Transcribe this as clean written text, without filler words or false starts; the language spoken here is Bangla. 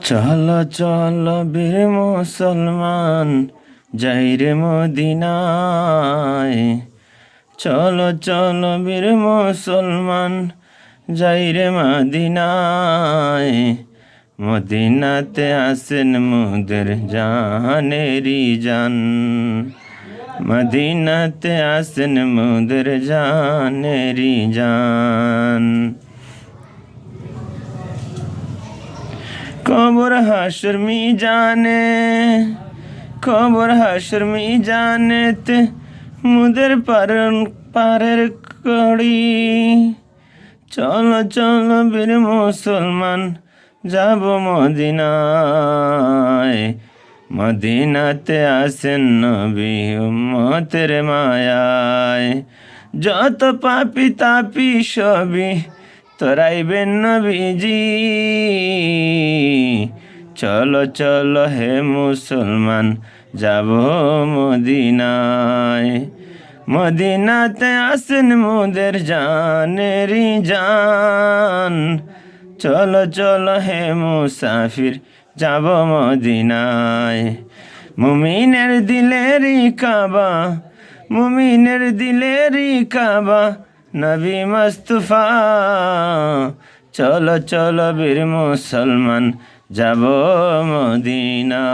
চলো চলো বীর মুসলমান যাই রে মদিনায়। চলো চলো বীর মুসলমান যাই রে মদিনায়। মদিনাতে আসেন মুদের জানেরি জান। মদিনাতে আসেন মুদের জানেরি জান। কবর হাসর মিজানে, কবর হাসর মিজানেতে মুদের পারের কড়ি। চলো চলো বীর মুসলমান যাব মদিনায়। মদিনাতে আসেন নবী উম্মতের মায়ায়। যত পাপি তাপি সবই তোরাইবেন নবীজি। চলো চলো হে মুসলমান যাব মদিনায়। মদিনাতে আসেন মুদের জানেরি জান। চলো চলো হে মুসাফির যাব মদিনায়। মুমিনের দিলেরই কাবা, মুমিনের দিলেরই কাবা নবী মুস্তাফা। চলো চলো বীর মুসলমান যাব মদিনা।